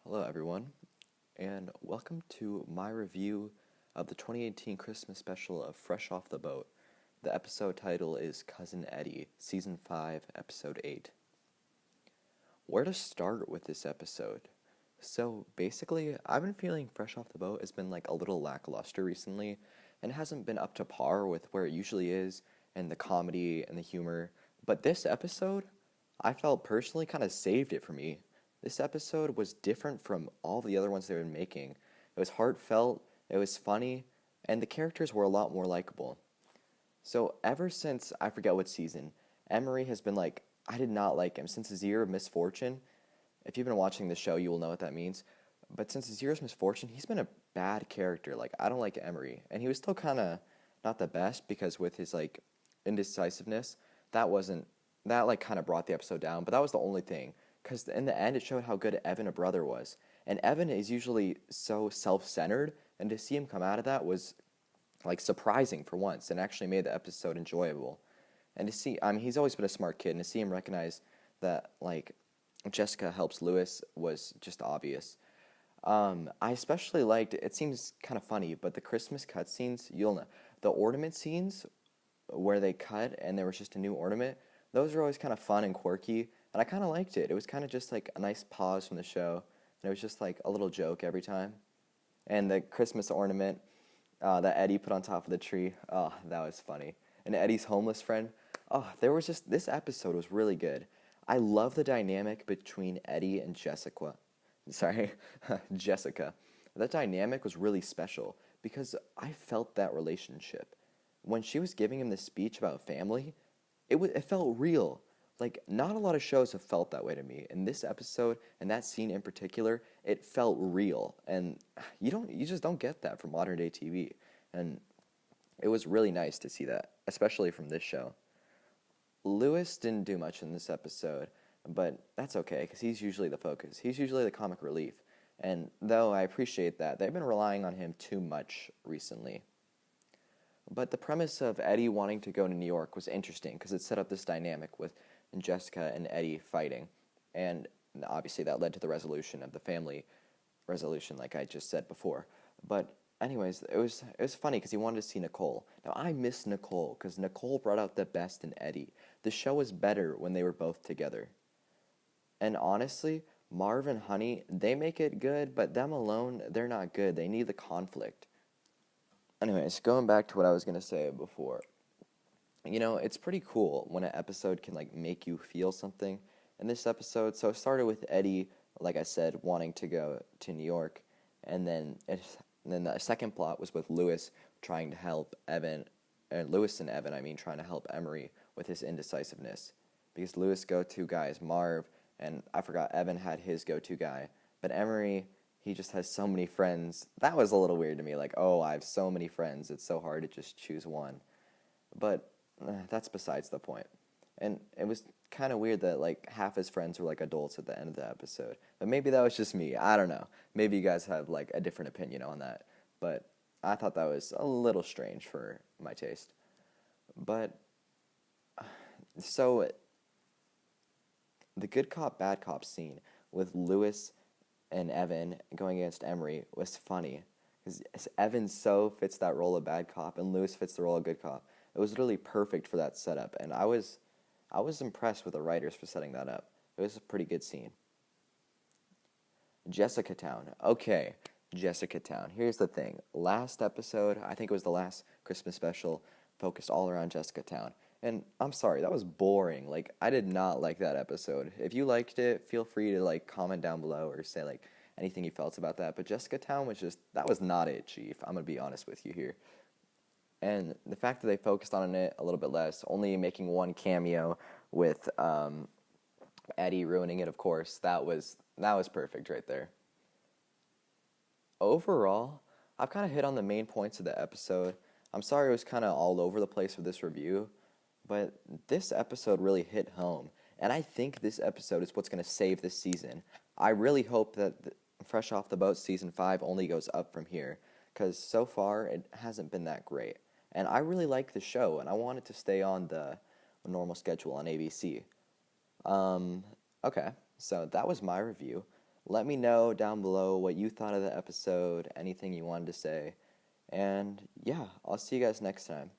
Hello, everyone, and welcome to my review of the 2018 Christmas special of Fresh Off the Boat. The episode title is Cousin Eddie, Season 5, Episode 8. Where to start with this episode? So, basically, I've been feeling Fresh Off the Boat has been like a little lackluster recently, and hasn't been up to par with where it usually is, and the comedy and the humor. But this episode, I felt personally kind of saved it for me. This episode was different from all the other ones they've been making. It was heartfelt, it was funny, and the characters were a lot more likable. So ever since I forget what season, Emery has been like, I did not like him. Since his year of misfortune, if you've been watching the show, you will know what that means. But since his year of misfortune, he's been a bad character. Like, I don't like Emery. And he was still kind of not the best because with his, like, indecisiveness, that wasn't, that, like, kind of brought the episode down. But that was the only thing. Because in the end, it showed how good Evan, a brother, was. And Evan is usually so self-centered, and to see him come out of that was, like, surprising for once, and actually made the episode enjoyable. And to see, I mean, he's always been a smart kid, and to see him recognize that, like, Jessica helps Lewis was just obvious. I especially liked, it seems kind of funny, but the Christmas cutscenes, you'll know, the ornament scenes where they cut and there was just a new ornament, those are always kind of fun and quirky, and I kind of liked it. It was kind of just like a nice pause from the show, and it was just like a little joke every time. And the Christmas ornament that Eddie put on top of the tree, oh, that was funny. And Eddie's homeless friend, oh, there was just, this episode was really good. I love the dynamic between Eddie and Jessica. Sorry, Jessica. That dynamic was really special because I felt that relationship. When she was giving him the speech about family, it felt real. Like, not a lot of shows have felt that way to me. In this episode and that scene in particular, it felt real. And you just don't get that from modern day TV. And it was really nice to see that, especially from this show. Lewis didn't do much in this episode, but that's okay because he's usually the focus. He's usually the comic relief. And though I appreciate that, they've been relying on him too much recently. But the premise of Eddie wanting to go to New York was interesting because it set up this dynamic with Jessica and Eddie fighting. And obviously that led to the resolution of the family resolution, like I just said before. But anyways, it was funny because he wanted to see Nicole. Now I miss Nicole because Nicole brought out the best in Eddie. The show was better when they were both together. And honestly, Marv and Honey, they make it good, but them alone, they're not good. They need the conflict. Anyways, going back to what I was going to say before. You know, it's pretty cool when an episode can, like, make you feel something. In this episode, so it started with Eddie, like I said, wanting to go to New York. And then the second plot was with Lewis trying to help Evan, and Lewis and Evan, I mean, trying to help Emery with his indecisiveness. Because Lewis' go-to guy is Marv, and I forgot Evan had his go-to guy. But Emery, he just has so many friends. That was a little weird to me, like, oh, I have so many friends, it's so hard to just choose one. But that's besides the point. And it was kind of weird that, like, half his friends were, like, adults at the end of the episode. But maybe that was just me. I don't know. Maybe you guys have, like, a different opinion on that. But I thought that was a little strange for my taste. But, so, the good cop, bad cop scene with Lewis and Evan going against Emery was funny. Because Evan so fits that role of bad cop, and Lewis fits the role of good cop. It was really perfect for that setup, and I was impressed with the writers for setting that up. It was a pretty good scene. Jessica Town. Okay, Jessica Town. Here's the thing. Last episode, I think it was the last Christmas special, focused all around Jessica Town. And I'm sorry, that was boring. Like, I did not like that episode. If you liked it, feel free to, like, comment down below or say, like, anything you felt about that. But Jessica Town was just, that was not it, Chief. I'm going to be honest with you here. And the fact that they focused on it a little bit less, only making one cameo with Eddie ruining it, of course, that was perfect right there. Overall, I've kind of hit on the main points of the episode. I'm sorry it was kind of all over the place with this review, but this episode really hit home. And I think this episode is what's going to save this season. I really hope that Fresh Off the Boat Season 5 only goes up from here, because so far it hasn't been that great. And I really like the show, and I want it to stay on the normal schedule on ABC. Okay, so that was my review. Let me know down below what you thought of the episode, anything you wanted to say. And yeah, I'll see you guys next time.